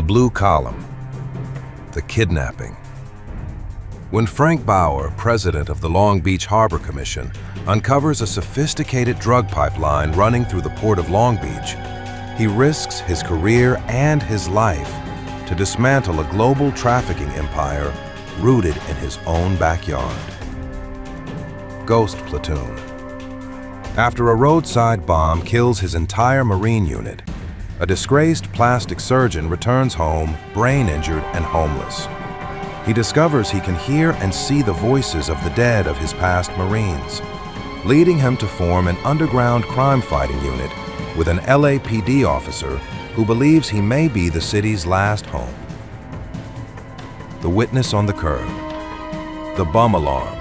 The Blue Column. The Kidnapping. When Frank Bauer, president of the Long Beach Harbor Commission, uncovers a sophisticated drug pipeline running through the port of Long Beach, he risks his career and his life to dismantle a global trafficking empire rooted in his own backyard. Ghost Platoon. After a roadside bomb kills his entire Marine unit, a disgraced plastic surgeon returns home, brain-injured and homeless. He discovers he can hear and see the voices of the dead of his past Marines, leading him to form an underground crime-fighting unit with an LAPD officer who believes he may be the city's last home. The Witness on the Curb. The Bum Alarm.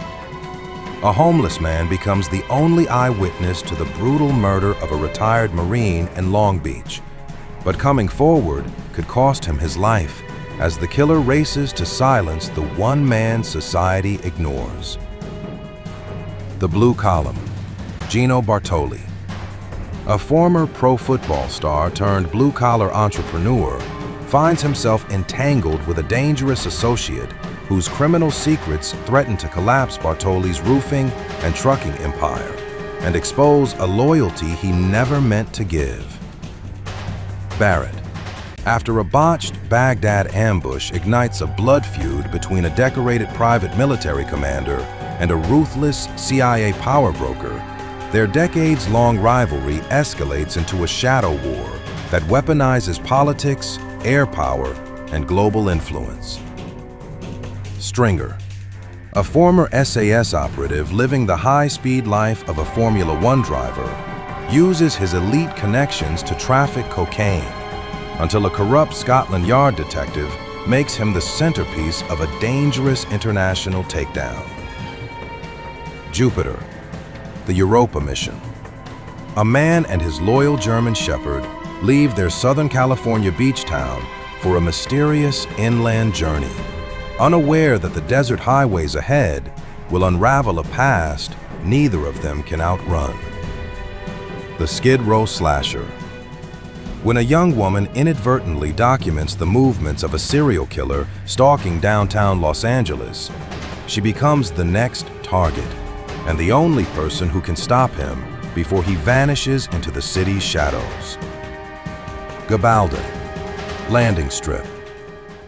A homeless man becomes the only eyewitness to the brutal murder of a retired Marine in Long Beach, but coming forward could cost him his life as the killer races to silence the one man society ignores. The Blue Column. Gino Bartoli. A former pro football star turned blue-collar entrepreneur finds himself entangled with a dangerous associate whose criminal secrets threaten to collapse Bartoli's roofing and trucking empire and expose a loyalty he never meant to give. Barrett. After a botched Baghdad ambush ignites a blood feud between a decorated private military commander and a ruthless CIA power broker, their decades-long rivalry escalates into a shadow war that weaponizes politics, air power, and global influence. Stringer. A former SAS operative living the high-speed life of a Formula One driver uses his elite connections to traffic cocaine until a corrupt Scotland Yard detective makes him the centerpiece of a dangerous international takedown. Jupiter. The Europa Mission. A man and his loyal German shepherd leave their Southern California beach town for a mysterious inland journey, unaware that the desert highways ahead will unravel a past neither of them can outrun. The Skid Row Slasher. When a young woman inadvertently documents the movements of a serial killer stalking downtown Los Angeles, she becomes the next target and the only person who can stop him before he vanishes into the city's shadows. Gabaldon. Landing Strip.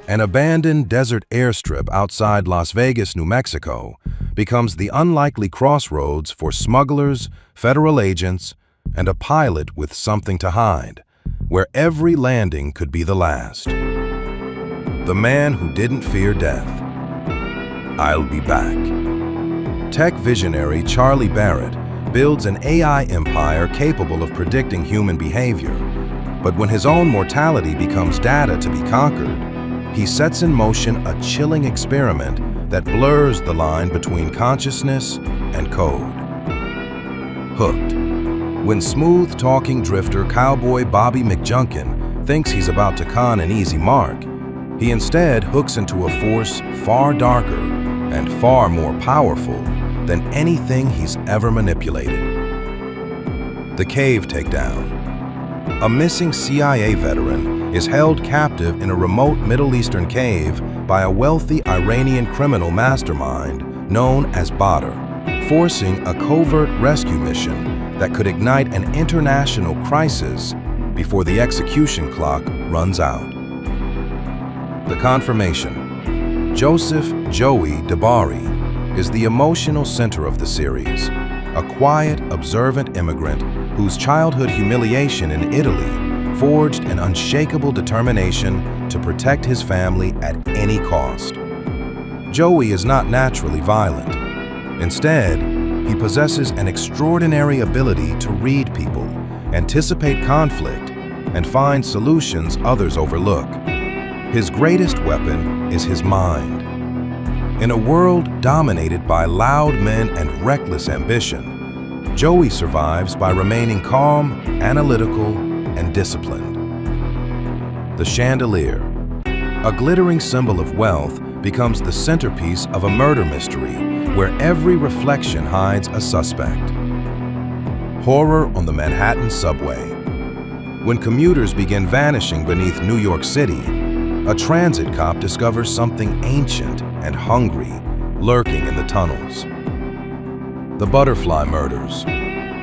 An abandoned desert airstrip outside Las Vegas, New Mexico, becomes the unlikely crossroads for smugglers, federal agents, and a pilot with something to hide, where every landing could be the last. The Man Who Didn't Fear Death. I'll Be Back. Tech visionary Charlie Barrett builds an AI empire capable of predicting human behavior, but when his own mortality becomes data to be conquered, he sets in motion a chilling experiment that blurs the line between consciousness and code. Hooked. When smooth-talking drifter cowboy Bobby McJunkin thinks he's about to con an easy mark, he instead hooks into a force far darker and far more powerful than anything he's ever manipulated. The Cave Takedown. A missing CIA veteran is held captive in a remote Middle Eastern cave by a wealthy Iranian criminal mastermind known as Badr, forcing a covert rescue mission that could ignite an international crisis before the execution clock runs out. The Confirmation. Joseph Joey DeBari is the emotional center of the series, a quiet, observant immigrant whose childhood humiliation in Italy forged an unshakable determination to protect his family at any cost. Joey is not naturally violent. Instead, he possesses an extraordinary ability to read people, anticipate conflict, and find solutions others overlook. His greatest weapon is his mind. In a world dominated by loud men and reckless ambition, Joey survives by remaining calm, analytical, and disciplined. The Chandelier. A glittering symbol of wealth becomes the centerpiece of a murder mystery where every reflection hides a suspect. Horror on the Manhattan subway. When commuters begin vanishing beneath New York City, a transit cop discovers something ancient and hungry lurking in the tunnels. The butterfly murders.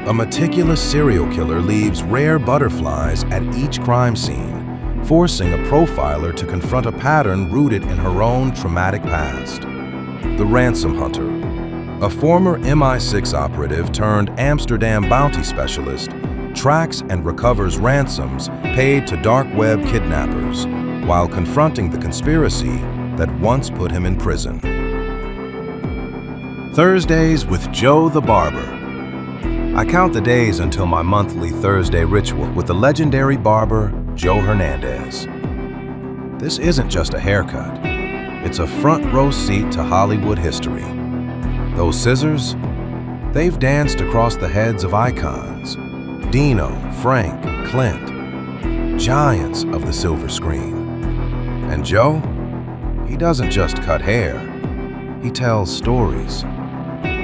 A meticulous serial killer leaves rare butterflies at each crime scene, forcing a profiler to confront a pattern rooted in her own traumatic past. The ransom hunter. A former MI6 operative turned Amsterdam bounty specialist tracks and recovers ransoms paid to dark web kidnappers while confronting the conspiracy that once put him in prison. Thursdays with Joe the Barber. I count the days until my monthly Thursday ritual with the legendary barber, Joe Hernandez. This isn't just a haircut. It's a front row seat to Hollywood history. Those scissors, they've danced across the heads of icons. Dino, Frank, Clint, giants of the silver screen. And Joe, he doesn't just cut hair. He tells stories,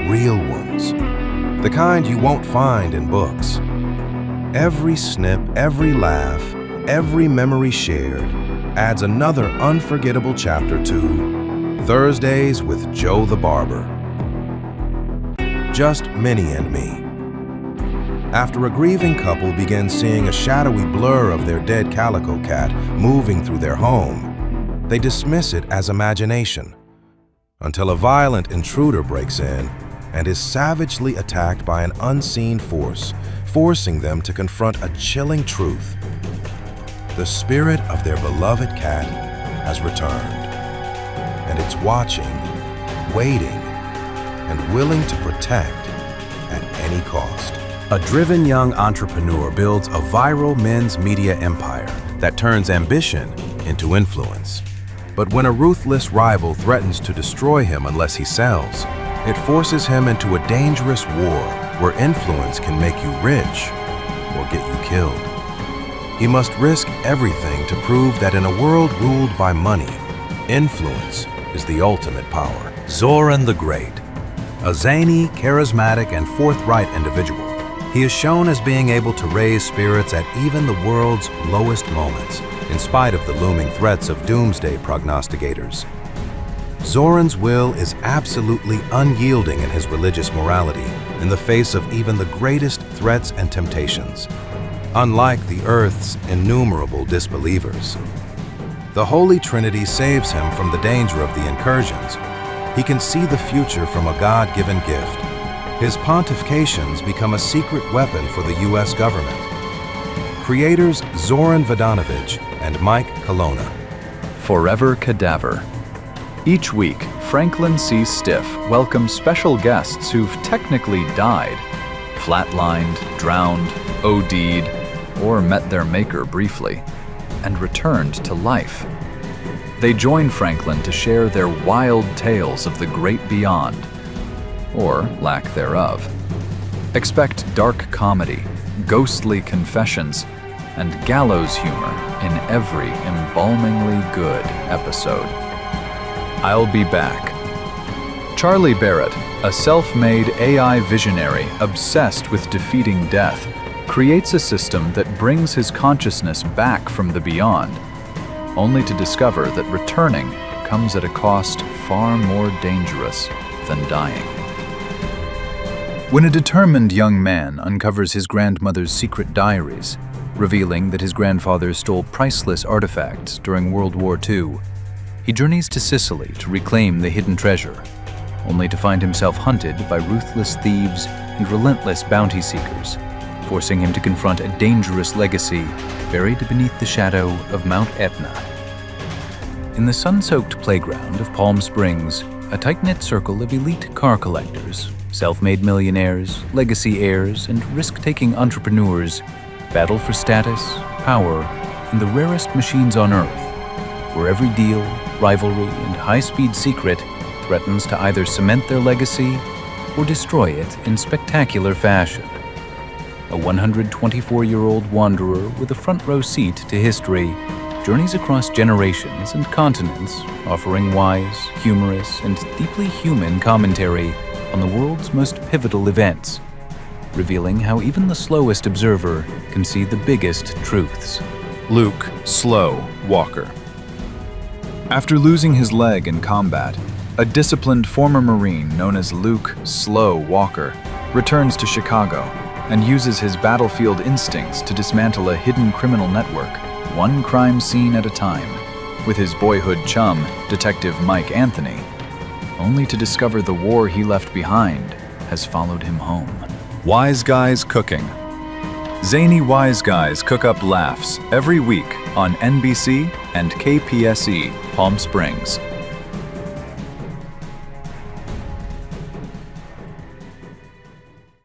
real ones. The kind you won't find in books. Every snip, every laugh, every memory shared adds another unforgettable chapter to Thursdays with Joe the Barber. Just Minnie and me. After a grieving couple begins seeing a shadowy blur of their dead calico cat moving through their home, they dismiss it as imagination, until a violent intruder breaks in and is savagely attacked by an unseen force, forcing them to confront a chilling truth. The spirit of their beloved cat has returned, and it's watching, waiting, and willing to protect at any cost. A driven young entrepreneur builds a viral men's media empire that turns ambition into influence. But when a ruthless rival threatens to destroy him unless he sells, it forces him into a dangerous war where influence can make you rich or get you killed. He must risk everything to prove that in a world ruled by money, influence is the ultimate power. Zoran the Great. A zany, charismatic, and forthright individual, he is shown as being able to raise spirits at even the world's lowest moments, in spite of the looming threats of doomsday prognosticators. Zoran's will is absolutely unyielding in his religious morality in the face of even the greatest threats and temptations, unlike the Earth's innumerable disbelievers. The Holy Trinity saves him from the danger of the incursions. He can see the future from a God-given gift. His pontifications become a secret weapon for the U.S. government. Creators Zoran Vodanovich and Mike Colonna. Forever Cadaver. Each week, Franklin C. Stiff welcomes special guests who've technically died, flatlined, drowned, OD'd, or met their maker briefly, and returned to life. They join Franklin to share their wild tales of the great beyond, or lack thereof. Expect dark comedy, ghostly confessions, and gallows humor in every embalmingly good episode. I'll be back. Charlie Barrett, a self-made AI visionary obsessed with defeating death, creates a system that brings his consciousness back from the beyond, only to discover that returning comes at a cost far more dangerous than dying. When a determined young man uncovers his grandmother's secret diaries, revealing that his grandfather stole priceless artifacts during World War II, he journeys to Sicily to reclaim the hidden treasure, only to find himself hunted by ruthless thieves and relentless bounty seekers, forcing him to confront a dangerous legacy buried beneath the shadow of Mount Etna. In the sun-soaked playground of Palm Springs, a tight-knit circle of elite car collectors, self-made millionaires, legacy heirs, and risk-taking entrepreneurs battle for status, power, and the rarest machines on Earth, where every deal, rivalry, and high-speed secret threatens to either cement their legacy or destroy it in spectacular fashion. A 124-year-old wanderer with a front-row seat to history journeys across generations and continents, offering wise, humorous, and deeply human commentary on the world's most pivotal events, revealing how even the slowest observer can see the biggest truths. Luke Slow Walker. After losing his leg in combat, a disciplined former Marine known as Luke "Slow" Walker returns to Chicago and uses his battlefield instincts to dismantle a hidden criminal network, one crime scene at a time, with his boyhood chum, Detective Mike Anthony, only to discover the war he left behind has followed him home. Wise Guys Cooking. Zany wise guys cook up laughs every week on NBC and KPSE Palm Springs.